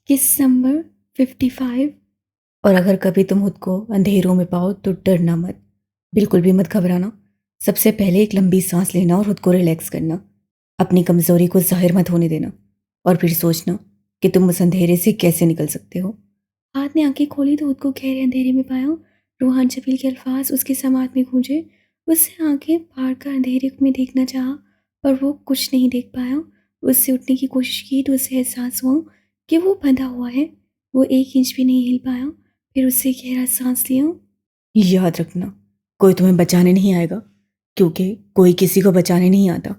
किस नंबर 55। और अगर कभी तुम खुद को अंधेरों में पाओ तो डरना मत, बिल्कुल भी मत घबराना। सबसे पहले एक लंबी सांस लेना और खुद को रिलैक्स करना। अपनी कमज़ोरी को जाहिर मत होने देना और फिर सोचना कि तुम उस अंधेरे से कैसे निकल सकते हो। हाथ ने आंखें खोली तो खुद को गहरे अंधेरे में पाया। रूहान जबील के अल्फाज उसके समाज में गूंजे। उससे आंखें फाड़ कर अंधेरे में देखना चाहा, पर वो कुछ नहीं देख पाया। उससे उठने की कोशिश की तो उसे एहसास हुआ कि वो बंधा हुआ है। वो एक इंच भी नहीं हिल पाया। फिर उससे गहरा सांस लिया। याद रखना, कोई तुम्हें बचाने नहीं आएगा, क्योंकि कोई किसी को बचाने नहीं आता।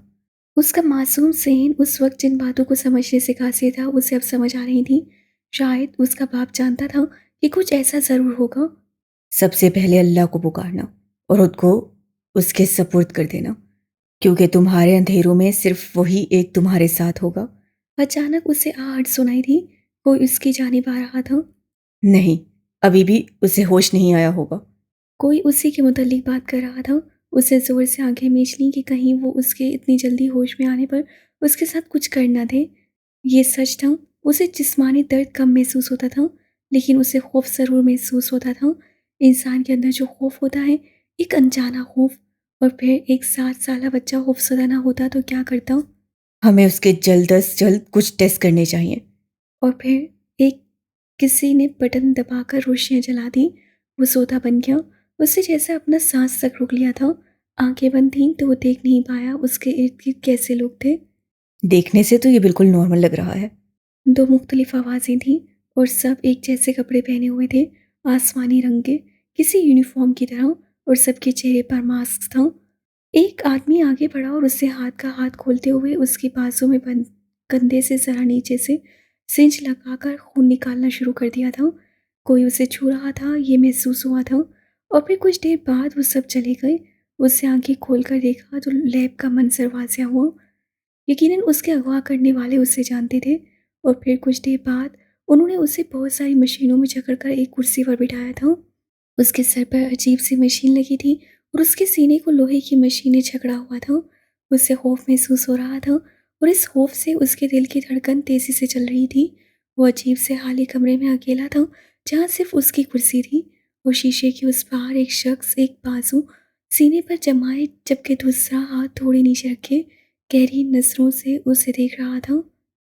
उसका मासूम ज़हन उस वक्त जिन बातों को समझने से कासिर था उसे अब समझ आ रही थी। शायद उसका बाप जानता था कि कुछ ऐसा ज़रूर होगा। सबसे पहले अल्लाह को पुकारना और खुद को उसके सपुर्द कर देना, क्योंकि तुम्हारे अंधेरों में सिर्फ वही एक तुम्हारे साथ होगा। अचानक उसे आहट सुनाई दी। कोई उसकी जानिब आ रहा था। नहीं, अभी भी उसे होश नहीं आया होगा। कोई उसी के मुतल्लिक बात कर रहा था। उसे ज़ोर से आंखें मीच लीं कि कहीं वो उसके इतनी जल्दी होश में आने पर उसके साथ कुछ कर न दे। ये सच था, उसे जिस्मानी दर्द कम महसूस होता था, लेकिन उसे खौफ ज़रूर महसूस होता था। इंसान के अंदर जो खौफ होता है, एक अनजाना खौफ। और फिर एक 7 साला बच्चा खौफज़दा ना होता तो क्या करता? हमें उसके जल्द अज जल्द कुछ टेस्ट करने चाहिए। और फिर एक किसी ने बटन दबाकर रोशनियां जला दी। वो सोता बन गया। उससे जैसे अपना सांस तक रोक लिया था। आंखें बंद थीं तो वो देख नहीं पाया उसके इर्द गिर्द कैसे लोग थे। देखने से तो ये बिल्कुल नॉर्मल लग रहा है। दो मुख्तलिफ आवाज़ें थीं और सब एक जैसे कपड़े पहने हुए थे, आसमानी रंग के, किसी यूनिफॉर्म की तरह। और सबके चेहरे पर मास्क था। एक आदमी आगे बढ़ा और उससे हाथ का हाथ खोलते हुए उसके बाजू में बंद कंधे से जरा नीचे से सिंज लगाकर खून निकालना शुरू कर दिया था। कोई उसे छू रहा था, ये महसूस हुआ था। और फिर कुछ देर बाद वो सब चले गए। उससे आंखें खोलकर देखा तो लैब का मंजर वाज़िया हुआ। यकीनन उसके अगवा करने वाले उसे जानते थे। और फिर कुछ देर बाद उन्होंने उसे बहुत सारी मशीनों में जकड़कर एक कुर्सी पर बिठाया था। उसके सर पर अजीब सी मशीन लगी थी और उसके सीने को लोहे की मशीन ने जकड़ा हुआ था। उसे खौफ महसूस हो रहा था और इस खौफ से उसके दिल की धड़कन तेज़ी से चल रही थी। वो अजीब से खाली कमरे में अकेला था, जहाँ सिर्फ उसकी कुर्सी थी और शीशे के उस पार एक शख्स एक बाजू सीने पर जमाए, जबकि दूसरा हाथ थोड़ी नीचे रखे गहरी नज़रों से उसे देख रहा था।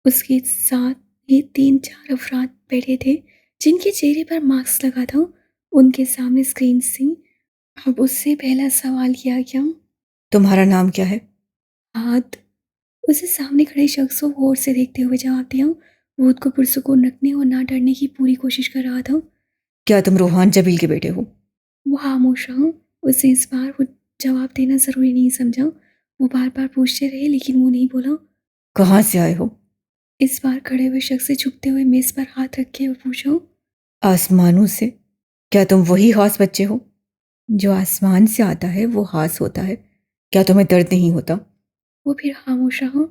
उसके साथ ही 3-4 अफराद बैठे थे, जिनके चेहरे पर मास्क लगा था। उनके सामने स्क्रीन थी। अब उससे पहला सवाल किया गया, तुम्हारा नाम क्या है? हाथ। उसे सामने खड़े शख्स को गौर से देखते हुए जवाब दिया। वो खुद को पुरसुकून रखने और ना डरने की पूरी कोशिश कर रहा था। क्या तुम रूहान जबील के बेटे हो? वो खामोश रहा। उसे इस बार वो जवाब देना ज़रूरी नहीं समझा। वो बार बार पूछते रहे लेकिन वो नहीं बोला। कहाँ से आए हो? इस बार खड़े हुए शख्स से झुकते हुए मेज़ पर हाथ रखे और पूछा। आसमानों से। क्या तुम वही खास बच्चे हो? जो आसमान से आता है वो खास होता है। क्या तुम्हें दर्द नहीं होता? वो फिर खामोश रहा।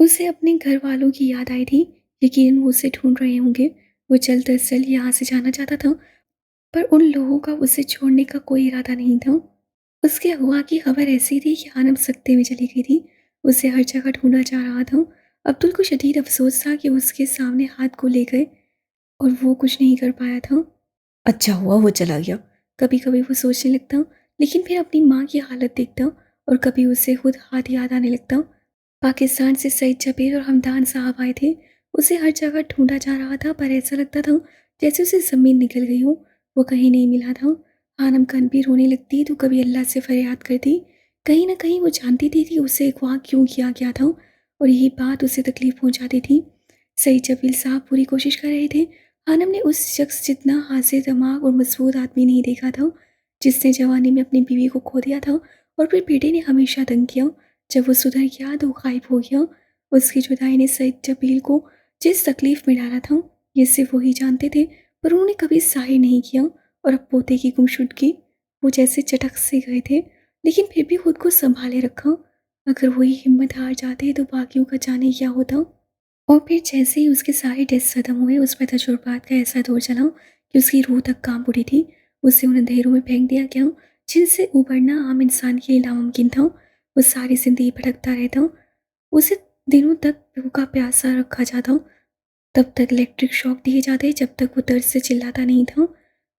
उसे अपने घर वालों की याद आई थी। यकीनन वो उसे ढूंढ रहे होंगे। वो जल्द अज जल्द यहाँ से जाना चाहता था, पर उन लोगों का उसे छोड़ने का कोई इरादा नहीं था। उसके अगवा की खबर ऐसी थी कि आनम सकते में चली गई थी। उसे हर जगह ढूंढा जा रहा था। अब्दुल को शदीद अफसोस था कि उसके सामने हाथ को ले गए और वो कुछ नहीं कर पाया था। अच्छा हुआ वो चला गया। कभी कभी वो सोचने लगता, लेकिन फिर अपनी माँ की हालत देखता और कभी उसे खुद हाथ याद आने लगता। पाकिस्तान से सईद जबीर और हमदान साहब आए थे। उसे हर जगह ढूंढा जा रहा था, पर ऐसा लगता था जैसे उसे ज़मीन निकल गई हो। वो कहीं नहीं मिला था। आनम खान भी रोने लगती तो कभी अल्लाह से फरियाद करती। कहीं ना कहीं वो जानती थी कि उसे अगवा क्यों किया गया था और यही बात उसे तकलीफ पहुंचाती थी। सईद जबीर साहब पूरी कोशिश कर रहे थे। आनम ने उस शख्स जितना हाजिर दिमाग और मजबूत आदमी नहीं देखा था, जिसने जवानी में अपनी बीवी को खो दिया था और फिर बेटे ने हमेशा तंग किया। जब वो सुधर गया तो वो गायब हो गया। उसकी जुदाई ने सईद जबील को जिस तकलीफ में डाला था, ये सिर्फ वही जानते थे, पर उन्होंने कभी जाहिर नहीं किया। और अब पोते की गुमशुदगी, वो जैसे चटक से गए थे, लेकिन फिर भी खुद को संभाले रखा। अगर वही हिम्मत हार जाते तो बाकियों का जाने क्या होता। और फिर जैसे ही उसके सारे टेस्ट खत्म हुए, उस पर तजुर्बात का ऐसा दौर चला कि उसकी रूह तक कांप उठी थी। उसे उन अंधेरों में फेंक दिया गया जिनसे उबरना आम इंसान के लिए नामुमकिन था। वो सारी जिंदगी भटकता रहता। उसे दिनों तक भूखा प्यासा रखा जाता तब तक इलेक्ट्रिक शॉक दिए जाते जब तक वो दर्द से चिल्लाता नहीं था।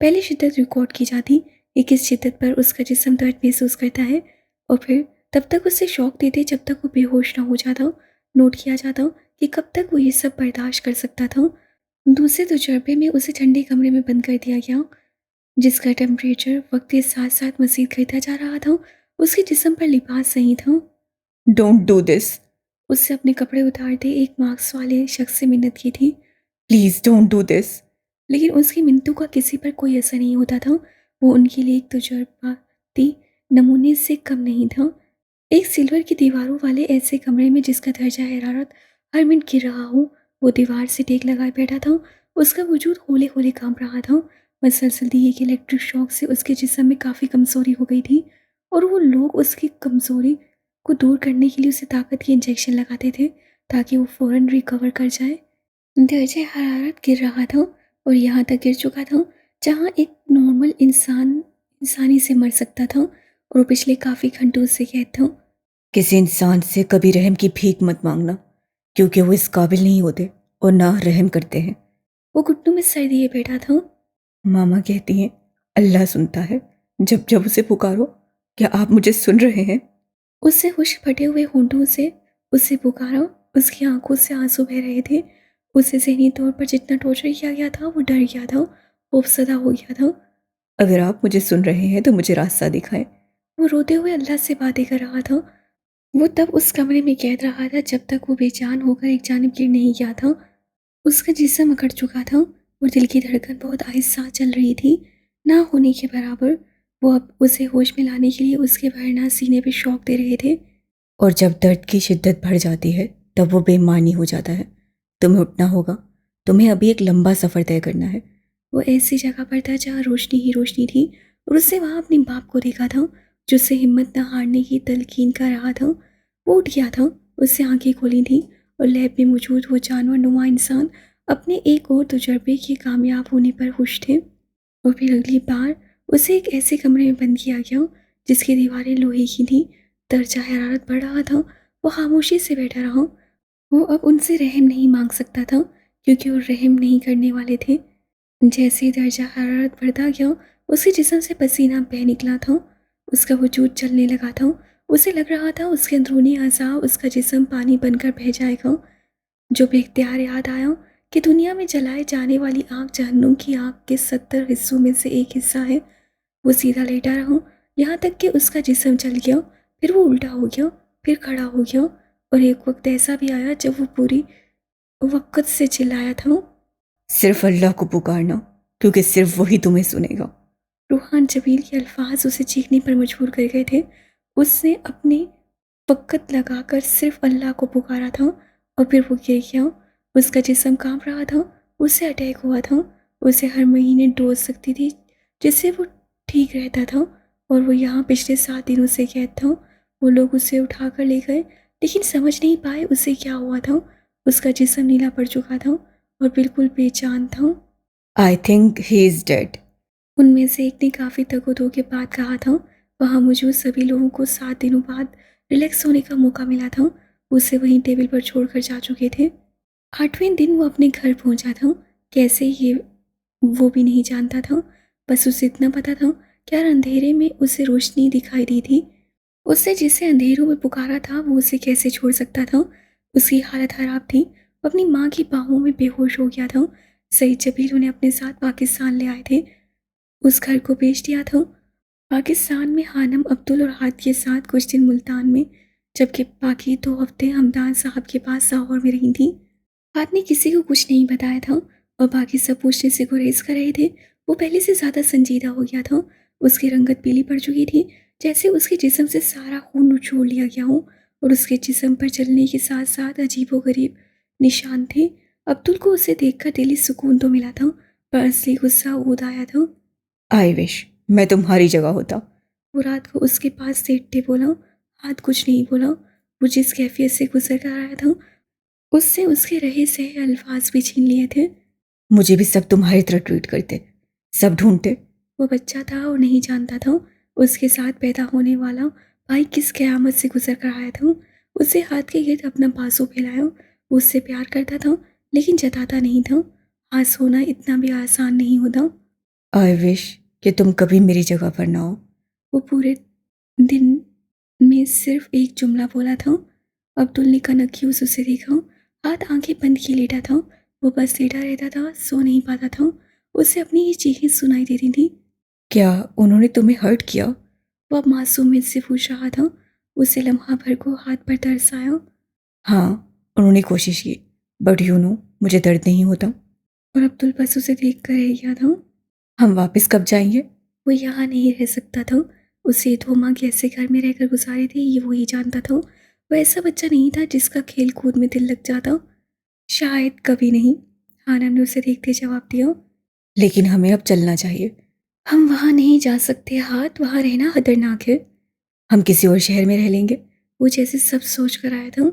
पहले शिद्दत रिकॉर्ड की जाती कि किस शिद्दत पर उसका जिस्म दर्द महसूस करता है, और फिर तब तक उसे शॉक देते जब तक वो बेहोश ना हो जाता। नोट किया जाता कि कब तक वो ये सब बर्दाश्त कर सकता था। दूसरे तजुर्बे में उसे ठंडे कमरे में बंद कर दिया गया, जिसका टेम्परेचर वक्त के साथ साथ मज़ीद गिरता जा रहा था। उसके जिस्म पर लिबास नहीं था। डोंट डू दिस, उससे अपने कपड़े उतारते एक मास्क वाले शख्स से मिन्नत की थी। Please don't do this. लेकिन उसकी मिन्नतों का किसी पर कोई असर नहीं होता था। वो उनके लिए एक तजुर्बाती नमूने से कम नहीं था। एक सिल्वर की दीवारों वाले ऐसे कमरे में जिसका दर्जा हरारत हर मिनट गिर रहा हो, वो दीवार से टेक लगाए बैठा था। उसका वजूद होले होले कांप रहा था। मसलसल दिए कि इलेक्ट्रिक शॉक से उसके जिस्म में काफ़ी कमज़ोरी हो गई थी, और वो लोग उसकी कमज़ोरी को दूर करने के लिए उसे ताकत के इंजेक्शन लगाते थे ताकि वो फ़ौरन रिकवर कर जाए। दर्जे हरारत गिर रहा था, और यहाँ तक गिर चुका था जहाँ एक नॉर्मल इंसान इंसानी से मर सकता था, और वो पिछले काफ़ी घंटों से कैद था। किसी इंसान से कभी रहम की भीख मत मांगना, क्योंकि वो इस काबिल नहीं होते और ना रहम करते हैं। वो घुटनों में सर दिए बैठा था। मामा कहती हैं अल्लाह सुनता है, जब जब उसे पुकारो। क्या आप मुझे सुन रहे हैं? उससे होश फटे हुए होंठों से उसे पुकारा। उसकी आंखों से आंसू बह रहे थे। उसे ज़हनी तौर पर जितना टॉर्चर किया गया था वो डर गया था, खौफसदा हो गया था। अगर आप मुझे सुन रहे हैं तो मुझे रास्ता दिखाएं। वो रोते हुए अल्लाह से बातें कर रहा था। वो तब उस कमरे में कैद रहा था जब तक वो बेजान होकर एक जानिब गिर नहीं गया था। उसका जिस्म अकड़ चुका था, और दिल की धड़कन बहुत आहिस्ता चल रही थी, ना होने के बराबर। वो अब उसे होश में लाने के लिए उसके वरना सीने पे शॉक दे रहे थे। और जब दर्द की शिद्दत बढ़ जाती है तब वो बेईमानी हो जाता है। तुम्हें उठना होगा, तुम्हें अभी एक लंबा सफ़र तय करना है। वो ऐसी जगह पर था जहाँ रोशनी ही रोशनी थी, और उससे वहाँ अपने बाप को देखा था जो उससे हिम्मत न हारने की तलकीन कर रहा था। वो उठ गया था, उससे आंखें खोली थी, और लैब में मौजूद वो जानवर नुमा इंसान अपने एक और तजुर्बे के कामयाब होने पर खुश थे। और फिर अगली बार उसे एक ऐसे कमरे में बंद किया गया जिसकी दीवारें लोहे की थी। दर्जा हरारत बढ़ रहा था। वो खामोशी से बैठा रहा। वो अब उनसे रहम नहीं मांग सकता था, क्योंकि वो रहम नहीं करने वाले थे। जैसे ही दर्जा हरारत बढ़ता गया उसके जिस्म से पसीना बह निकला था। उसका वजूद चलने लगा था। उसे लग रहा था उसके अंदरूनी अज़ा उसका जिस्म पानी बनकर बह जाएगा। जो बेख्तियार याद आया कि दुनिया में जलाए जाने वाली आग जहन्नुम की आग के 70 हिस्सों में से एक हिस्सा है। वो सीधा लेटा रहा, यहाँ तक कि उसका जिस्म चल गया। फिर वो उल्टा हो गया, फिर खड़ा हो गया, और एक वक्त ऐसा भी आया जब वो पूरी वक़्त से चिल्लाया था, सिर्फ अल्लाह को पुकारना, क्योंकि सिर्फ वही तुम्हें सुनेगा। रूहान जबील के अल्फाज उसे चीखने पर मजबूर कर गए थे। उसने अपने वक़्त लगाकर सिर्फ अल्लाह को पुकारा था, और फिर वो गिर गया। उसका जिस्म कांप रहा था। उसे अटैक हुआ था। उसे हर महीने डोज सकती थी जिससे वो ठीक रहता था, और वो यहाँ पिछले 7 दिनों से कैद था। वो लोग उसे उठाकर ले गए, लेकिन समझ नहीं पाए उसे क्या हुआ था। उसका जिस्म नीला पड़ चुका था और बिल्कुल बेजान था। I think he is dead, उनमें से एक ने काफ़ी तगोदो के बाद कहा था। वहाँ मौजूद सभी लोगों को 7 दिनों बाद रिलैक्स होने का मौका मिला था। उसे वहीं टेबल पर छोड़कर जा चुके थे। 8वें दिन वो अपने घर पहुंचा था। कैसे ये वो भी नहीं जानता था। बस उसे इतना पता था कि यार अंधेरे में उसे रोशनी दिखाई दी थी। उससे जिसे अंधेरों में पुकारा था वो उसे कैसे छोड़ सकता था। उसकी हालत खराब थी। वो अपनी माँ की बाहों में बेहोश हो गया था। सईद जबील उन्हें अपने साथ पाकिस्तान ले आए थे। उस घर को बेच दिया था। पाकिस्तान में हानम अब्दुल और हाथ के साथ कुछ दिन मुल्तान में, जबकि बाकी 2 हफ्ते हमदान साहब के पास लाहौर में रही थी। हाथ ने किसी को कुछ नहीं बताया था, और बाकी सब पूछने से गुरेज कर रहे थे। वो पहले से ज़्यादा संजीदा हो गया था। उसकी रंगत पीली पड़ चुकी थी, जैसे उसके जिस्म से सारा खून निचोड़ लिया गया हो, और उसके जिस्म पर जलने के साथ साथ अजीबोगरीब निशान थे। अब्दुल को उसे देखकर दिली सुकून तो मिला था, पर असली गुस्सा ऊद आया था। आई विश मैं तुम्हारी जगह होता, वो रात को उसके पास लेटते बोला। हाथ कुछ नहीं बोला। वो जिस कैफियत से गुजर कर आया था उससे उसके रहे सहे अल्फाज भी छीन लिए थे। मुझे भी सब तुम्हारी तरह ट्रीट करते, सब ढूंढते। वो बच्चा था और नहीं जानता था उसके साथ पैदा होने वाला भाई किस क़यामत से गुजर कर आया था। उससे हाथ के गिर्द अपना बाजू फैलाया। वो उससे प्यार करता था, लेकिन जताता नहीं था। पास होना इतना भी आसान नहीं होता। आई विश कि तुम कभी मेरी जगह पर ना हो। वो पूरे दिन में सिर्फ एक जुमला बोला था। अब्दुल ने कनक्यूज उसे देखा, हाथ आंखें बंद किए लेटा था। वो बस लेटा रहता था, सो नहीं पाता था। उसे अपनी ही चीखें सुनाई देती थी। क्या उन्होंने तुम्हें हर्ट किया? वो अब मासूमियत से पूछ रहा था। उसे लम्हा भर को हाथ पर तरस आया। हाँ, उन्होंने कोशिश की, बट मुझे दर्द नहीं होता। और अब्दुल बस उसे देख कर रह गया था। हम वापस कब जाएंगे? वो यहाँ नहीं रह सकता था। उसे 2 माह कैसे घर में रहकर गुजारे थे ये वो ही जानता था। वो ऐसा बच्चा नहीं था जिसका खेल कूद में दिल लग जाता। शायद कभी नहीं, हानम ने उसे देखते जवाब दिया। लेकिन हमें अब चलना चाहिए। हम वहाँ नहीं जा सकते, हाथ वहाँ रहना खतरनाक है। हम किसी और शहर में रह लेंगे। वो जैसे सब सोच कर आया था।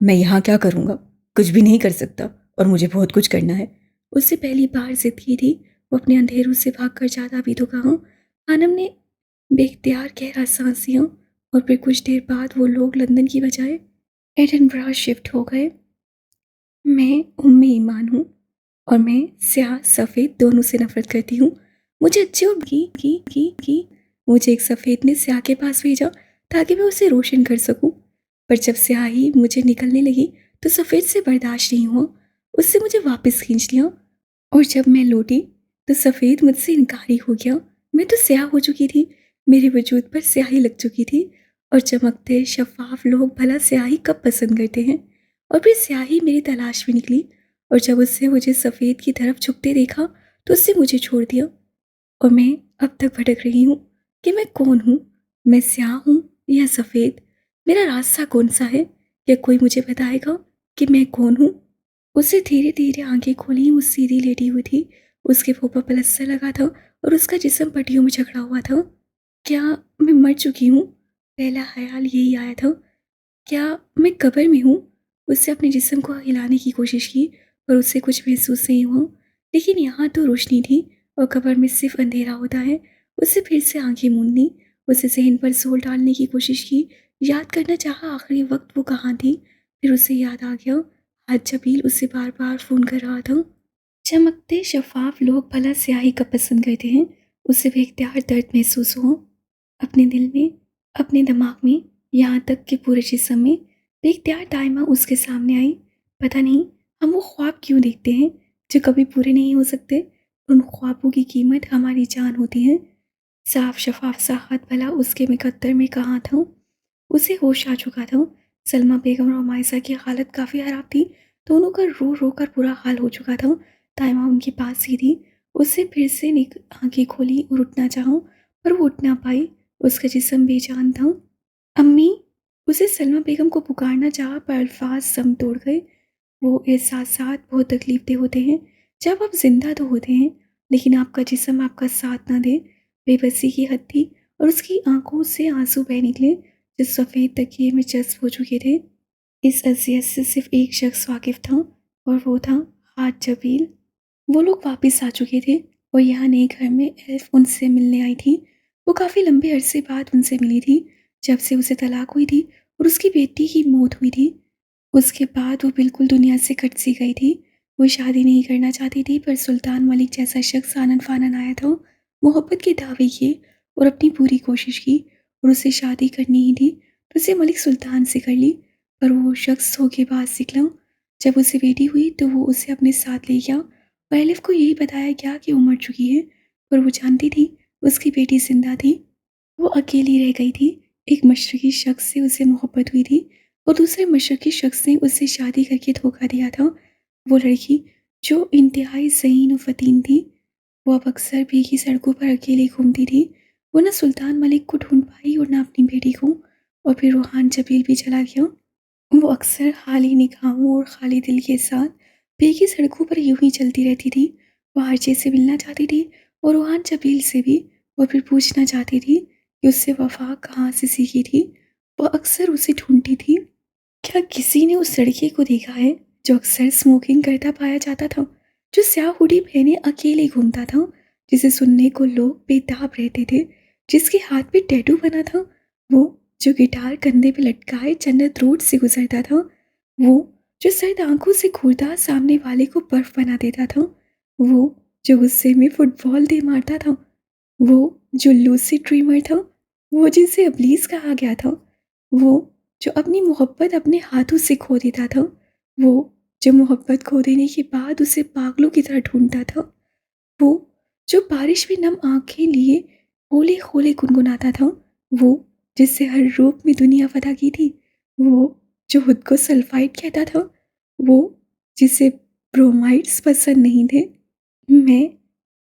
मैं यहाँ क्या करूँगा? कुछ भी नहीं कर सकता, और मुझे बहुत कुछ करना है। उससे पहली बार जिद की थी। वो अपने अंधेरों से भागकर जाता भी तो कहाँ। आनम ने बेख्तियार गहरा सांस लिया, और फिर कुछ देर बाद वो लोग लंदन की बजाय एडिनबरा शिफ्ट हो गए। मैं उम्मे ईमान हूँ, और मैं स्याह सफ़ेद दोनों से नफरत करती हूँ। मुझे अच्छी और की मुझे एक सफ़ेद ने स्याह के पास भेजा ताकि मैं उसे रोशन कर सकूं। पर जब स्याही मुझे निकलने लगी तो सफ़ेद से बर्दाश्त नहीं हुआ। उससे मुझे वापस खींच लिया, और जब मैं लौटी तो सफ़ेद मुझसे इनकारी हो गया। मैं तो स्याह हो चुकी थी, मेरे वजूद पर स्याही लग चुकी थी। और चमकते शफाफ लोग भला स्याही कब पसंद करते हैं। और फिर स्याही मेरी तलाश में निकली, और जब उससे मुझे सफ़ेद की तरफ झुकते देखा तो उससे मुझे छोड़ दिया। और मैं अब तक भटक रही हूँ कि मैं कौन हूँ। मैं स्याह हूँ या सफ़ेद? मेरा रास्ता कौन सा है? या कोई मुझे बताएगा कि मैं कौन हूँ? उसे धीरे धीरे आंखें खोली। वो सीधी लेटी हुई थी। उसके मुंह पर प्लस्तर लगा था, और उसका जिस्म पट्टियों में जकड़ा हुआ था। क्या मैं मर चुकी हूँ? पहला ख्याल यही आया था। क्या मैं कब्र में हूँ? उससे अपने जिस्म को हिलाने की कोशिश की, पर उससे कुछ महसूस नहीं हुआ। लेकिन यहाँ तो रोशनी थी, और कब्र में सिर्फ अंधेरा होता है। उससे फिर से आंखें मूंद ली। उसे जहन पर जोर डालने की कोशिश की, याद करना चाहा आखिरी वक्त वो कहाँ थी। फिर उसे याद आ गया, आज जबील उसे बार बार फ़ोन कर रहा था। चमकते शफाफ लोग भला स्याही कब पसंद करते हैं। उसे बेख्तियार दर्द महसूस हुआ, अपने दिल में, अपने दिमाग में, यहाँ तक कि पूरे जिस्म में। बेख्तियार दायमा उसके सामने आई। पता नहीं हम वो ख्वाब क्यों देखते हैं जो कभी पूरे नहीं हो सकते। उन ख्वाबों की कीमत हमारी जान होती है। साफ शफाफ सा हाथ भला उसके मुकद्दर में कहाँ था। उसे होश आ चुका था। सलमा बेगम और मायसा की हालत काफ़ी ख़राब थी। दोनों का रो रो कर बुरा हाल हो चुका था। ताइमा उनके पास ही थी। उससे फिर से आंखें खोली और उठना चाहा, पर वो उठ ना पाई। उसका जिस्म बेजान था। अम्मी! उसे सलमा बेगम को पुकारना चाहा, पर अल्फाज सम तोड़ गए। वो एहसासात बहुत तकलीफ होते हैं। जब आप जिंदा तो होते हैं, लेकिन आपका जिस्म आपका साथ ना दे। बेबसी की हद थी, और उसकी आंखों से आंसू बह निकले जो सफ़ेद तकिए में जज्ब हो चुके थे। इस अजियत से सिर्फ एक शख्स वाकिफ था, और वो था हाज जबील। वो लोग वापस आ चुके थे, और यहाँ नए घर में एल्फ उनसे मिलने आई थी। वो काफ़ी लंबे अरसे बाद उनसे मिली थी, जब से उसे तलाक हुई थी और उसकी बेटी की मौत हुई थी। उसके बाद वो बिल्कुल दुनिया से कट सी गई थी। वो शादी नहीं करना चाहती थी, पर सुल्तान मलिक जैसा शख्स आनन फानन आया था। मोहब्बत के दावे किए और अपनी पूरी कोशिश की, और उसे शादी करनी ही थी तो उसे मलिक सुल्तान से कर ली। पर वो शख्स धोखेबाज निकला। जब उसे बेटी हुई तो वो उसे अपने साथ ले गया, और एलिफ को यही बताया गया कि वो मर चुकी है, पर वो जानती थी उसकी बेटी जिंदा थी। वो अकेली रह गई थी। एक मशरकी शख्स से उसे मोहब्बत हुई थी, और दूसरे मशरकी शख्स ने उससे शादी करके धोखा दिया था। वो लड़की जो इंतहाई ज़हीन और फ़तीन थी, वो अब अक्सर भीगी सड़कों पर अकेली घूमती थी। वो न सुल्तान मलिक को ढूंढ पाई और न अपनी बेटी को। और फिर रूहान जबील भी चला गया। वो अक्सर खाली निगाहों और खाली दिल के साथ भीगी सड़कों पर यूं ही चलती रहती थी। वो हरचे से मिलना चाहती थी, और रूहान जबील से भी। और फिर पूछना चाहती थी कि उससे वफा कहाँ से सीखी थी। वो अक्सर उसे ढूंढती थी। क्या किसी ने उस लड़के को देखा है जो अक्सर स्मोकिंग करता पाया जाता था, जो स्याह हुडी पहने अकेले घूमता था, जिसे सुनने को लोग बेताब रहते थे, जिसके हाथ पे टैटू बना था, वो जो गिटार कंधे पे लटकाए जन्नत रोड से गुजरता था, वो जो सर्द आंखों से घूरता सामने वाले को बर्फ बना देता था, वो जो गुस्से में फुटबॉल दे मारता था, वो जो लूसिड ड्रीमर था, वो जिसे इब्लीस कहा गया था, वो जो अपनी मोहब्बत अपने हाथों से खो देता था, वो जो मोहब्बत खो देने के बाद उसे पागलों की तरह ढूंढता था, वो जो बारिश में नम आंखें लिए होले होले गुनगुनाता था, वो जिससे हर रूप में दुनिया फना की थी, वो जो खुद को सल्फाइड कहता था, वो जिसे ब्रोमाइड्स पसंद नहीं थे। मैं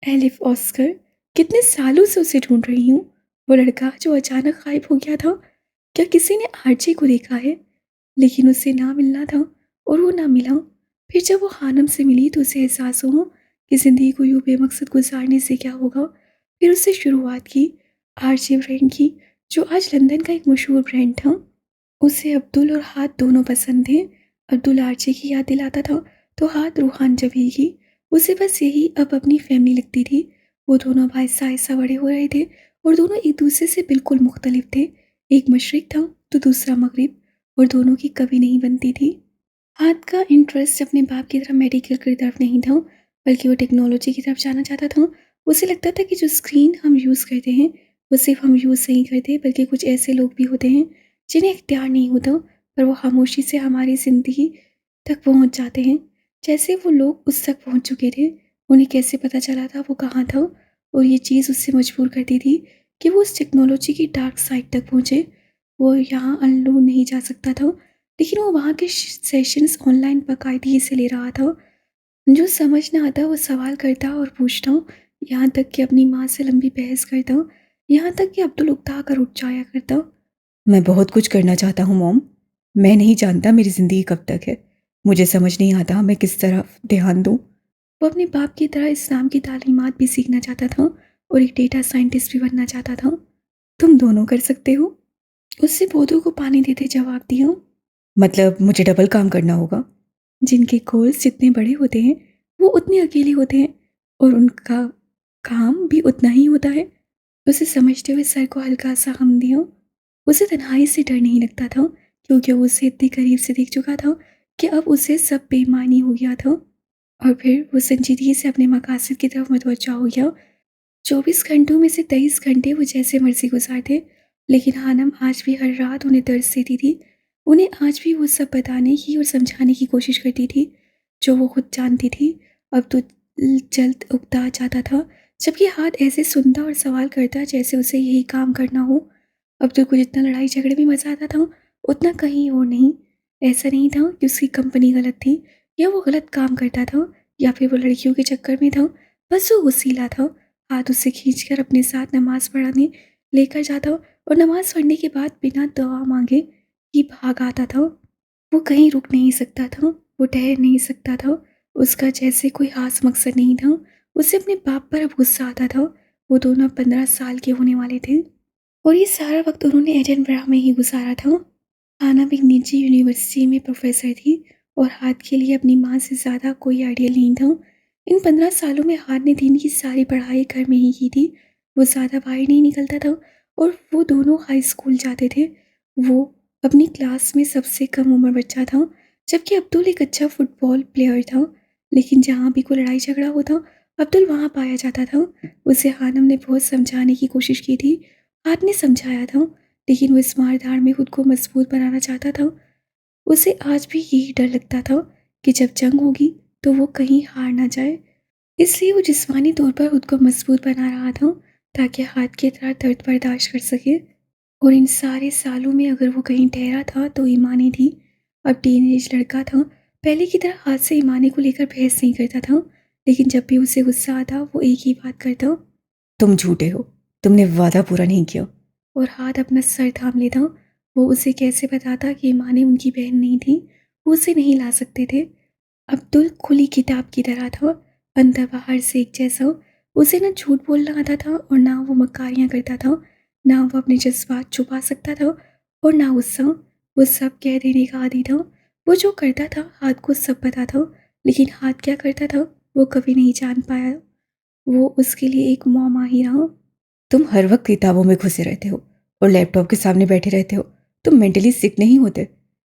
एलिफ ऑस्कर कितने सालों से उसे ढूंढ रही हूँ, वो लड़का जो अचानक गायब हो गया था। क्या किसी ने आरजे को देखा है? लेकिन उसे ना मिलना था और वो ना मिला। फिर जब वो खानम से मिली तो उसे एहसास हुआ कि ज़िंदगी को यूँ बेमकसद गुजारने से क्या होगा। फिर उससे शुरुआत की आरजे ब्रांड की, जो आज लंदन का एक मशहूर ब्रांड था। उसे अब्दुल और हाथ दोनों पसंद थे। अब्दुल आरजे की याद दिलाता था तो हाथ रूहान जबीर की। उसे बस यही अब अपनी फैमिली लगती थी। वो दोनों भाई आहिस्ता बड़े हो रहे थे और दोनों एक दूसरे से बिल्कुल मुख्तलिफ थे। एक मशरिक था तो दूसरा मगरिब, और दोनों की कभी नहीं बनती थी। हाथ का इंटरेस्ट अपने बाप की तरफ मेडिकल की तरफ नहीं था, बल्कि वो टेक्नोलॉजी की तरफ जाना चाहता था। उसे लगता था कि जो स्क्रीन हम यूज़ करते हैं वो सिर्फ हम यूज़ नहीं करते, बल्कि कुछ ऐसे लोग भी होते हैं जिन्हें इख्तियार नहीं होता, पर वो खामोशी से हमारी ज़िंदगी तक पहुंच जाते हैं। जैसे वो लोग उस तक पहुंच चुके थे, उन्हें कैसे पता चला था वो कहाँ था, और ये चीज़ उससे मजबूर करती थी कि वो उस टेक्नोलॉजी की डार्क साइड तक पहुँचे। वो यहाँ अनलोन नहीं जा सकता था, लेकिन वो वहाँ के सेशंस ऑनलाइन बाकायदगी से ले रहा था। जो समझ ना आता वो सवाल करता और पूछता, यहाँ तक कि अपनी माँ से लंबी बहस करता, यहाँ तक कि अब्दुल उकता कर उठ जाया करता। मैं बहुत कुछ करना चाहता हूँ मॉम। मैं नहीं जानता मेरी ज़िंदगी कब तक है। मुझे समझ नहीं आता मैं किस तरफ ध्यान दूँ। वो अपने बाप की तरह इस्लाम की तालीमात भी सीखना चाहता था और एक डेटा साइंटिस्ट भी बनना चाहता था। तुम दोनों कर सकते हो, उससे पौधों को पानी देते जवाब दिया। मतलब मुझे डबल काम करना होगा? जिनके गोल्स जितने बड़े होते हैं वो उतने अकेले होते हैं, और उनका काम भी उतना ही होता है। उसे समझते हुए सर को हल्का सा हम दिया। उसे तन्हाई से डर नहीं लगता था, क्योंकि वो उसे इतने करीब से देख चुका था कि अब उसे सब बेमानी हो गया था। और फिर वो संजीदगी से अपने मकासद की तरफ मुतवज्जा हो गया। 24 घंटों में से 23 घंटे वो जैसे मर्जी गुजारते, लेकिन हानम आज भी हर रात उन्हें दर्द देती थी। उन्हें आज भी वो सब बताने की और समझाने की कोशिश करती थी जो वो खुद जानती थी। अब तो जल्द उकता जाता था, जबकि हाथ ऐसे सुनता और सवाल करता जैसे उसे यही काम करना हो। अब तो को जितना लड़ाई झगड़े में मजा आता था, उतना कहीं और नहीं। ऐसा नहीं था कि उसकी कंपनी गलत थी या वो गलत काम करता था या फिर वो लड़कियों के चक्कर में था। बस वो वसीला था। हाथ उसे खींचकर अपने साथ नमाज पढ़ाने लेकर जाता और नमाज पढ़ने के बाद बिना दुआ मांगे ही भाग आता था। वो कहीं रुक नहीं सकता था, वो ठहर नहीं सकता था। उसका जैसे कोई खास मकसद नहीं था। उसे अपने बाप पर अब गुस्सा आता था। वो दोनों 15 साल के होने वाले थे और ये सारा वक्त उन्होंने एडिनबरा में ही गुजारा था। आना भी एक निजी यूनिवर्सिटी में प्रोफेसर थी और हाथ के लिए अपनी माँ से ज़्यादा कोई आइडियल नहीं था। इन 15 सालों में हाथ ने दिन की सारी पढ़ाई घर में ही की थी। वो ज़्यादा बाहर नहीं निकलता था और वो दोनों हाई स्कूल जाते थे। वो अपनी क्लास में सबसे कम उम्र बच्चा था, जबकि अब्दुल एक अच्छा फुटबॉल प्लेयर था। लेकिन जहाँ भी कोई लड़ाई झगड़ा होता अब्दुल वहाँ पाया जाता था। उसे हानम ने बहुत समझाने की कोशिश की थी। हाथ ने समझाया था, लेकिन वो इस मारधाड़ में खुद को मजबूत बनाना चाहता था। उसे आज भी यही डर लगता था कि जब जंग होगी तो वो कहीं हार ना जाए। इसलिए वो जिस्मानी तौर पर खुद को मजबूत बना रहा था ताकि हाथ की तरह दर्द बर्दाश्त कर सके। और इन सारे सालों में अगर वो कहीं ठहरा था तो ईमानी थी। अब टीनेज लड़का था, पहले की तरह हाथ से ईमानी को लेकर बहस नहीं करता था, लेकिन जब भी उसे गुस्सा आता वो एक ही बात करता, तुम झूठे हो, तुमने वादा पूरा नहीं किया। और हाथ अपना सर थाम लेता। वो उसे कैसे बताता कि ईमानी उनकी बहन नहीं थी, वो उसे नहीं ला सकते थे। अब्दुल खुली किताब की तरह था, अंदर बाहर से एक जैसा। उसे ना झूठ बोलना आता था और ना वो मक्कारियाँ करता था। ना वो अपने जज्बात छुपा सकता था और ना गुस्सा। वो सब कह देने का आदी था। वो जो करता था हाथ को सब पता था, लेकिन हाथ क्या करता था वो कभी नहीं जान पाया। वो उसके लिए एक मौमा ही रहा। तुम हर वक्त किताबों में घुसे रहते हो और लैपटॉप के सामने बैठे रहते हो। तुम मेंटली सिक नहीं होते?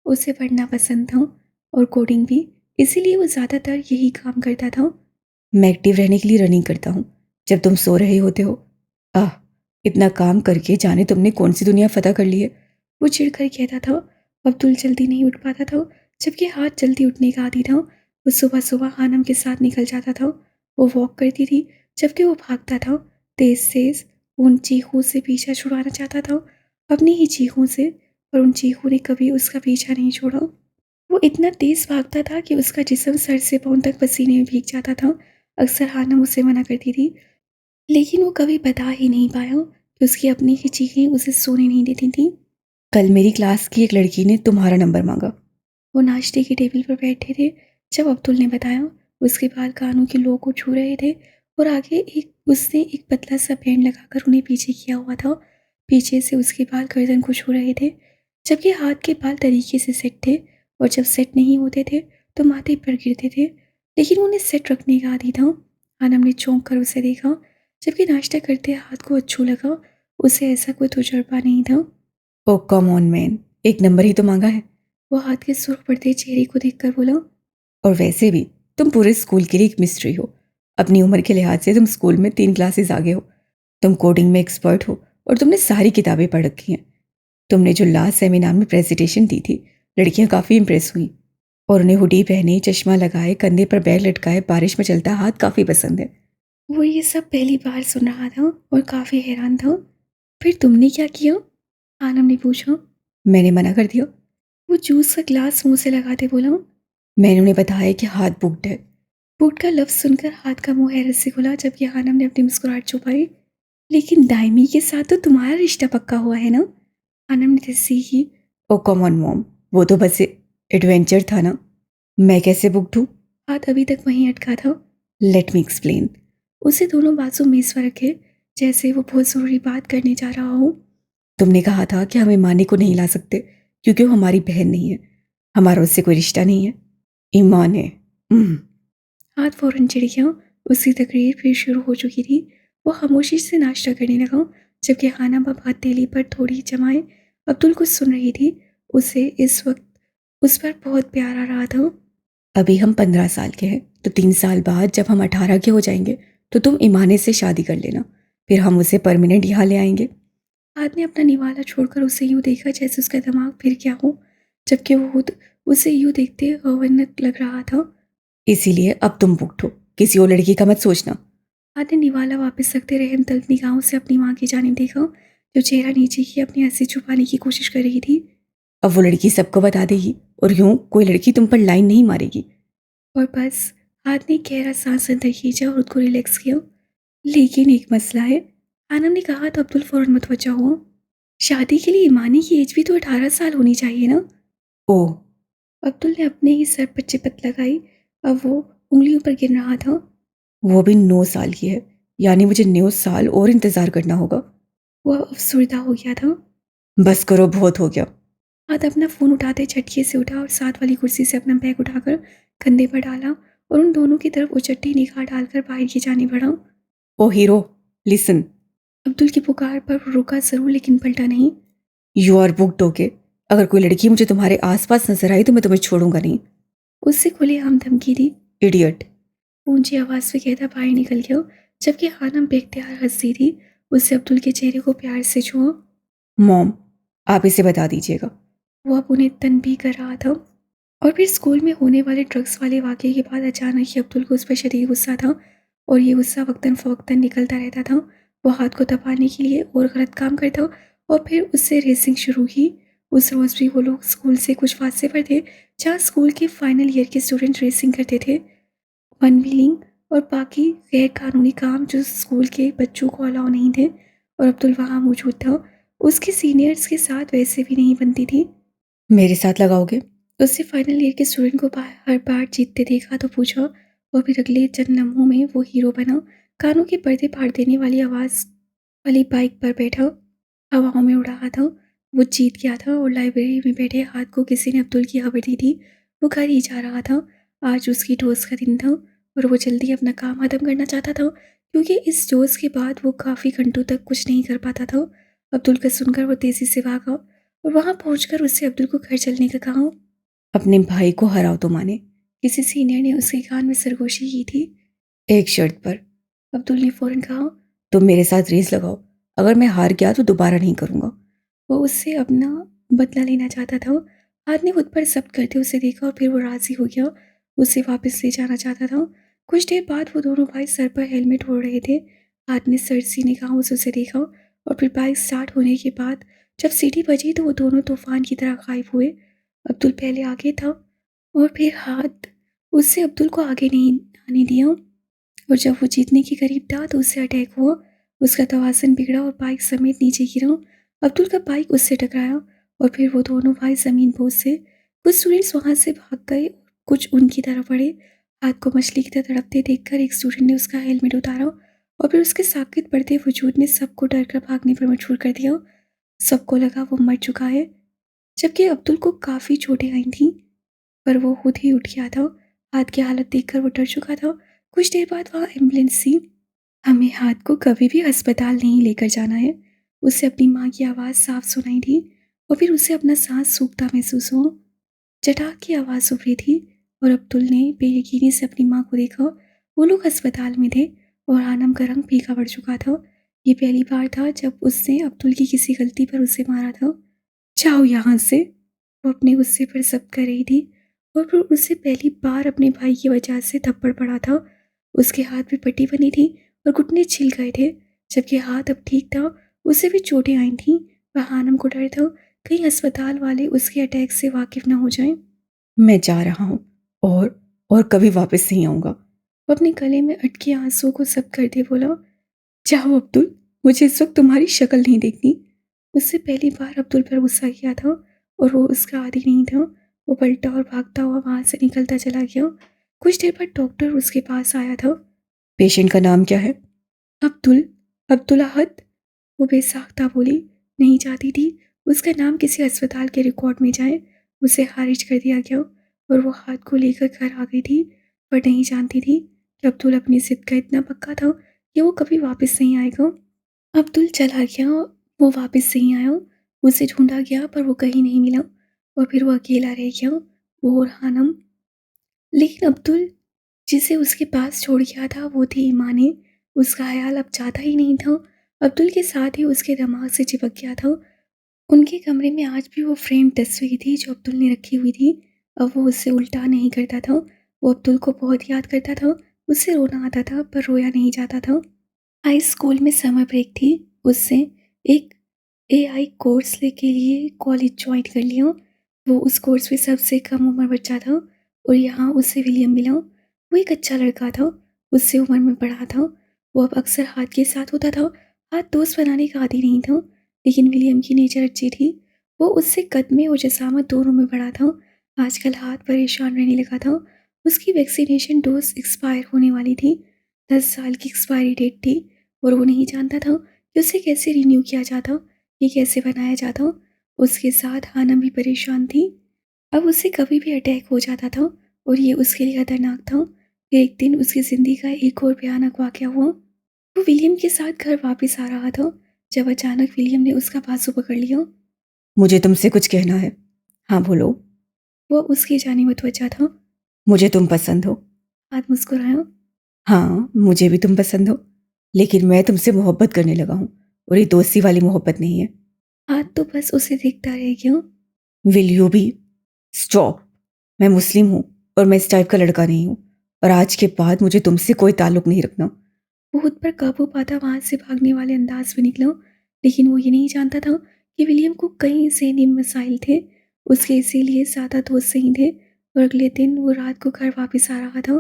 उसे पढ़ना पसंद था, और कोडिंग भी, इसीलिए वो ज़्यादातर यही काम करता था। मैं एक्टिव रहने के लिए रनिंग करता हूँ जब तुम सो रहे होते हो। आह, इतना काम करके जाने तुमने कौन सी दुनिया फतह कर ली है, वो चिढ़कर कहता था। अब्दुल जल्दी नहीं उठ पाता था, जबकि हाथ जल्दी उठने का आदी था। वो सुबह सुबह हानम के साथ निकल जाता था। वो वॉक करती थी जबकि वो भागता था तेज तेज। उन चीखों से पीछा छुड़ाना चाहता था, अपनी ही चीखों से, पर उन चीखों ने कभी उसका पीछा नहीं छोड़ा। वो इतना तेज भागता था कि उसका जिस्म सर से पांव तक पसीने में भीग जाता था। अक्सर हानम उसे मना करती थी, लेकिन वो कभी बता ही नहीं पाया कि उसकी अपनी ही चीखें उसे सोने नहीं देती थी। कल मेरी क्लास की एक लड़की ने तुम्हारा नंबर मांगा। वो नाश्ते की टेबल पर बैठे थे जब अब्दुल ने बताया। उसके बाल कानों के लो को छू रहे थे और आगे उसने एक पतला सा बैंड लगाकर उन्हें पीछे किया हुआ था। पीछे से उसके बाल गर्दन को छू रहे थे, जबकि हाथ के बाल तरीके से सेट थे, और जब सेट नहीं होते थे तो माथे पर गिरते थे, लेकिन उन्हें सेट रखने का आदी था। आनम ने चौंक कर उसे देखा, जबकि नाश्ता करते हाथ को अच्छू लगा। उसे ऐसा कोई तजुर्बा नहीं था। ओ कम ऑन मैन, एक नंबर ही तो मांगा है, वो हाथ के सुर्ख पड़ते चेहरे को देखकर बोला। और वैसे भी तुम पूरे स्कूल के लिए एक मिस्ट्री हो। अपनी उम्र के लिहाज से तुम स्कूल में 3 क्लासेस आगे हो। तुम कोडिंग में एक्सपर्ट हो और तुमने सारी किताबें पढ़ रखी हैं। तुमने जो लास्ट सेमिनार में प्रेजेंटेशन दी थी, लड़कियां काफ़ी इंप्रेस हुई, और उन्हें हुडी पहने, चश्मा लगाए, कंधे पर बैग लटकाए, बारिश में चलता हाथ काफ़ी पसंद है। वो ये सब पहली बार सुन रहा था और काफ़ी हैरान था। फिर तुमने क्या किया? आनम ने पूछा। मैंने मना कर दिया, वो जूस का ग्लास मुंह से लगाते बोला। मैंने उन्हें बताया कि हाथ बुक्ड है। बुक्ड का लफ्ज़ सुनकर हाथ का मुंह हैरत से खुला, जबकि आनम ने अपनी मुस्कुराहट छुपाई। लेकिन दाइमी के साथ तो तुम्हारा रिश्ता पक्का हुआ है ना? आनम ने तस्दी की। ओ कम ऑन मॉम, वो तो बस एडवेंचर था ना। मैं कैसे बुक्ड हूँ? हाथ अभी तक वहीं अटका था। Let me explain. उसे दोनों बाजू मेज पर रखे, जैसे वो बहुत ज़रूरी बात करने जा रहा हो। तुमने कहा था कि हम ईमानी को नहीं ला सकते क्योंकि वो हमारी बहन नहीं है। हमारा उससे कोई रिश्ता नहीं है। ईमान है। हाथ फौरन चिढ़ गया। उसकी तकरीर फिर शुरू हो चुकी थी। वो खामोशी से नाश्ता करने लगा, जबकि खाना बात तेली पर थोड़ी जमाए अब्दुल कुछ सुन रही थी। उसे इस वक्त उस पर बहुत प्यार आ रहा था। अभी हम 15 साल के हैं, तो 3 साल बाद जब हम 18 के हो जाएंगे तो तुम ईमाने से शादी कर लेना, फिर हम उसे परमानेंट यहाँ ले आएंगे। हाथ ने अपना निवाला छोड़कर उसे यूं देखा जैसे उसका दिमाग फिर क्या हो, जबकि वो खुद उसे यूं देखते अवनक लग रहा था। इसीलिए अब तुम बुकड हो, किसी और लड़की का मत सोचना। हाथ ने निवाला वापस रखते रहम तल्ख निगाहों से अपनी माँ की जानिब देखा, जो चेहरा नीचे की अपनी हंसी छुपाने की कोशिश कर रही थी। अब वो लड़की सबको बता देगी और यूं कोई लड़की तुम पर लाइन नहीं मारेगी। और बस। हाथ ने गहरा सांस अंदर खींचा और खुद को रिलैक्स किया। लेकिन एक मसला है, आनंद ने कहा तो अब्दुल फौरन मुतवज्जा हुआ। शादी के लिए ईमानी की एज भी तो 18 साल होनी चाहिए ना? ओह। अब्दुल ने अपने ही सर पर चिपत लगाई। अब वो उंगलियों पर गिर रहा था। वो भी 9 साल की है, यानी मुझे 9 साल और इंतजार करना होगा। वो अफसरदा हो गया था। बस करो, बहुत हो गया। हाथ अपना फोन उठाते झटके से उठा और साथ वाली कुर्सी से अपना बैग उठाकर कंधे पर डाला और उन दोनों की तरफ उचट्टी निगाह डालकर बाहर की जाने बढ़ा। ओ हीरो, लिसन। अब्दुल की पुकार पर वो रुका जरूर, लेकिन पलटा नहीं। You are booked, okay. अगर कोई लड़की मुझे तुम्हारे आसपास नजर आई तो मैं तुम्हें छोड़ूंगा नहीं। उससे खुलेआम धमकी दी। इडियट, ऊंची आवाज में कहता बाहर निकल गया, जबकि हानम बेख्तियार हंसती थी। उससे अब्दुल के चेहरे को प्यार से छुआ। मॉम, आप इसे बता दीजिएगा। वो अब उन्हें तनबीह कर रहा था। और फिर स्कूल में होने वाले ड्रग्स वाले वाक़ये के बाद अचानक ही अब्दुल को उस पर शदीद गुस्सा था, और ये गुस्सा वक्तन फ़वक्तन निकलता रहता था। वो हाथ को दबाने के लिए और गलत काम करता, और फिर उससे रेसिंग शुरू की। उस रोज़ भी वो लोग स्कूल से कुछ फासले पर थे, जहाँ स्कूल के फाइनल ईयर के स्टूडेंट रेसिंग करते थे। वन व्हीलिंग और बाकी गैर कानूनी काम जो स्कूल के बच्चों को अलाउ नहीं थे, और अब्दुल वहाँ मौजूद था। उसके सीनियर्स के साथ वैसे भी नहीं बनती थी। मेरे साथ लगाओगे? उससे फाइनल ईयर के स्टूडेंट को हर बार जीतते देखा तो पूछा, और फिर अगले चंद लम्हों में वो हीरो बना। कानों के पर्दे फाड़ देने वाली आवाज़ वाली बाइक पर बैठा हवाओं में उड़ रहा था। वो जीत गया था, और लाइब्रेरी में बैठे हाथ को किसी ने अब्दुल की खबर दी थी। वो घर ही जा रहा था। आज उसकी डोज का दिन था, और वो जल्दी अपना काम खत्म करना चाहता था, क्योंकि इस डोज के बाद वो काफ़ी घंटों तक कुछ नहीं कर पाता था। अब्दुल का सुनकर वो तेज़ी से भागा, और वहाँ पहुंचकर उससे अब्दुल को घर चलने का कहा। अपने भाई को हराओ तो माने, किसी सीनियर ने उसके कान में सरगोशी की थी। एक शर्त पर। अब्दुल ने फौरन कहा, तुम मेरे साथ रेस लगाओ, अगर मैं हार गया तो दोबारा नहीं करूँगा। वो उससे अपना बदला लेना चाहता था। हाथ ने खुद पर जब्त करते उसे देखा और फिर वो राजी हो गया, उसे वापस ले जाना चाहता था। कुछ देर बाद वो दोनों भाई सर पर हेलमेट ओढ़ रहे थे। हाथ ने सरसी निगाहों से उसे देखा और फिर बाइक स्टार्ट होने के बाद जब सीटी बजी तो वो दोनों तूफान की तरह गायब हुए। अब्दुल पहले आगे था और फिर हाथ उससे अब्दुल को आगे नहीं आने दिया, और जब वो जीतने के करीब था तो उससे अटैक हुआ। उसका तवाज़ुन बिगड़ा और बाइक समेत नीचे गिरा। अब्दुल का बाइक उससे टकराया और फिर वो दोनों भाई ज़मीन पर से। कुछ स्टूडेंट्स वहाँ से भाग गए, कुछ उनकी तरफ बढ़े। हाथ को मछली की तरह तड़पते देखकर एक स्टूडेंट ने उसका हेलमेट उतारा और फिर उसके साकित बढ़ते वजूद ने सबको डर कर भागने पर मजबूर कर दिया। सबको लगा वो मर चुका है, जबकि अब्दुल को काफ़ी चोटें आई थीं, पर वो खुद ही उठ गया था। हाथ की हालत देखकर वो डर चुका था। कुछ देर बाद वहाँ एम्बुलेंस थी। हमें हाथ को कभी भी अस्पताल नहीं लेकर जाना है, उसे अपनी माँ की आवाज़ साफ सुनाई दी और फिर उसे अपना सांस सूखता महसूस हुआ। चटाक की आवाज़ उभरी थी और अब्दुल ने बेयकीनी से अपनी माँ को देखा। वो लोग अस्पताल में थे और आनम का रंग फीका पड़ चुका था। ये पहली बार था जब उसने अब्दुल की किसी गलती पर उसे मारा था। जाओ यहाँ से, वो अपने गुस्से पर जब्त कर रही थी और फिर उसे पहली बार अपने भाई की वजह से थप्पड़ पड़ा था। उसके हाथ में पट्टी बनी थी और घुटने छिल गए थे, जबकि हाथ अब ठीक था। उसे भी चोटें आई थीं। वह आनम को डर था कहीं अस्पताल वाले उसके अटैक से वाकिफ न हो जाएं। मैं जा रहा हूँ और कभी वापस नहीं आऊँगा, वो अपने गले में अटके आंसुओं को जब्त करते बोला। जाओ अब्दुल, मुझे इस वक्त तुम्हारी शक्ल नहीं देखनी। उससे पहली बार अब्दुल पर गुस्सा किया था और वो उसका आदी नहीं था। वो पलटा और भागता हुआ वहाँ से निकलता चला गया। कुछ देर बाद डॉक्टर उसके पास आया था। पेशेंट का नाम क्या है? अब्दुल, अब्दुल अहद, वो बेसाख्ता बोली। नहीं चाहती थी उसका नाम किसी अस्पताल के रिकॉर्ड में जाए। उसे खारिज कर दिया गया और वो हाथ को लेकर घर आ गई थी, पर नहीं जानती थी कि अब्दुल अपनी जिद का इतना पक्का था कि वो कभी वापस नहीं आएगा। अब्दुल चला गया, वो वापस नहीं आया। उसे ढूंढा गया पर वो कहीं नहीं मिला और फिर वो अकेला रह गया, वो और हानम। लेकिन अब्दुल जिसे उसके पास छोड़ गया था वो थी ईमाने। उसका ख्याल अब जाता ही नहीं था। अब्दुल के साथ ही उसके दिमाग से चिपक गया था। उनके कमरे में आज भी वो फ्रेम तस्वीर थी जो अब्दुल ने रखी हुई थी। अब वो उससे उल्टा नहीं करता था। वो अब्दुल को बहुत याद करता था। उससे रोना आता था पर रोया नहीं जाता था। हाई स्कूल में समर ब्रेक थी। उससे एक एआई कोर्स के लिए कॉलेज ज्वाइन कर लिया। वो उस कोर्स में सबसे कम उम्र बच्चा था और यहाँ उसे विलियम मिला। वो एक अच्छा लड़का था, उससे उम्र में बड़ा था। वो अब अक्सर हाथ के साथ होता था। हाथ दोस्त बनाने का आदी नहीं था, लेकिन विलियम की नेचर अच्छी थी। वो उससे कद में और जसामत दोनों में बड़ा था। आजकल हाथ परेशान रहने लगा था। उसकी वैक्सीनेशन डोज एक्सपायर होने वाली थी। 10 साल की एक्सपायरी डेट थी और वो नहीं जानता था कि उसे कैसे रिन्यू किया जाता, ये कैसे बनाया जाता। उसके साथ हानम भी परेशान थी। अब उसे कभी भी अटैक हो जाता था और ये उसके लिए खतरनाक था। फिर एक दिन उसकी ज़िंदगी का एक और भयानक वाक़या हुआ। वो विलियम के साथ घर वापस आ रहा था जब अचानक विलियम ने उसका बाजू पकड़ लिया। मुझे तुमसे कुछ कहना है। हाँ बोलो। वो उसकी जाने मुतवज्जा था। मुझे तुम पसंद हो। हाथ मुस्कुराया। हाँ, मुझे भी तुम पसंद हो, लेकिन मैं तुमसे मोहब्बत करने लगा हूँ और ये दोस्ती वाली मोहब्बत नहीं है। हाथ तो बस उसे देखता रह गया। Will you be stop. मैं मुस्लिम हूँ और मैं इस टाइप का लड़का नहीं हूँ, और आज के बाद मुझे तुमसे कोई ताल्लुक नहीं रखना। वो खुद पर काबू पाता वहां से भागने वाले अंदाज में निकला, लेकिन वो ये नहीं जानता था कि विलियम को कई ज़हनी मसाइल थे। उसके इसीलिए ज़्यादा दोस्त नहीं थे और अगले दिन वो रात को घर वापस आ रहा था।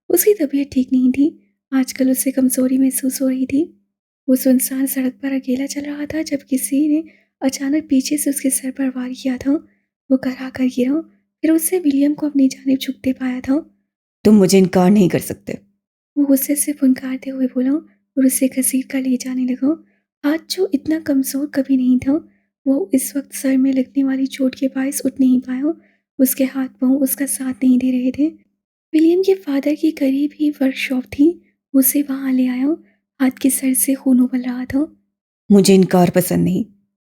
उसकी तबीयत ठीक नहीं थी। आजकल उसे कमज़ोरी महसूस हो रही थी। वो सुनसान सड़क पर अकेला चल रहा था जब किसी ने अचानक पीछे से उसके सर पर वार किया था। वो करा कर गिरा, फिर उससे विलियम को अपनी जानिब झुकते पाया था। तुम मुझे इनकार नहीं कर सकते, वो गुस्से से फुनकारते हुए बोला और उसे घसीट कर ले जाने लगा। आज जो इतना कमज़ोर कभी नहीं था, वो इस वक्त सर में लगने वाली चोट के बायस उठ नहीं पाया। उसके हाथ पांव उसका साथ नहीं दे रहे थे। विलियम के फादर की करीब ही वर्कशॉप थी। उसे वहां ले आया। हाथ के सर से खून उबल रहा था। मुझे इनकार पसंद नहीं,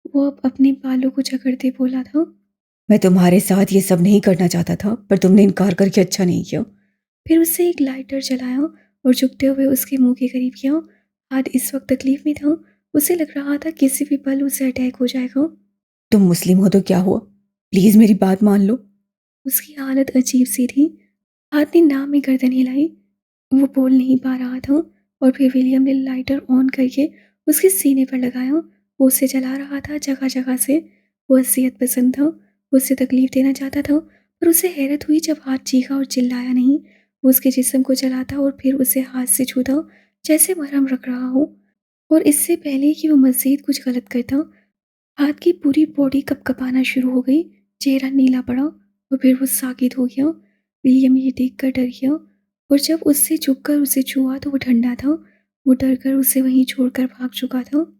वो अब अपने बालों को जकड़ते बोला था। मैं तुम्हारे साथ ये सब नहीं करना चाहता था, पर तुमने इनकार करके अच्छा नहीं किया। फिर उससे एक लाइटर जलाया और झुकते हुए उसके मुंह के करीब किया। हाथ इस वक्त तकलीफ में था, उसे लग रहा था किसी भी पल उसे अटैक हो जाएगा। तुम मुस्लिम हो तो क्या हुआ, प्लीज मेरी बात मान लो। उसकी हालत अजीब सी थी। हाथ ने नाम में गर्दन हिलाई। वो बोल नहीं पा रहा था। और फिर विलियम ने लाइटर ऑन करके उसके सीने पर लगाया। वो उसे जला रहा था जगह जगह से। वो असियत पसंद था, वो उसे तकलीफ देना चाहता था, पर उसे हैरत हुई जब हाथ चीखा और चिल्लाया नहीं। वो उसके जिस्म को जलाता और फिर उसे हाथ से छूता, जैसे मरहम रख रहा हो। और इससे पहले कि वो मज़ीद कुछ गलत करता, हाथ की पूरी बॉडी कँपकँपाना शुरू हो गई। चेहरा नीला पड़ा और फिर वो साकित हो गया। विलियम ये देखकर डर गया और जब उससे झुककर उसे छुआ तो वो ठंडा था। वो डर कर उसे वहीं छोड़कर भाग चुका था।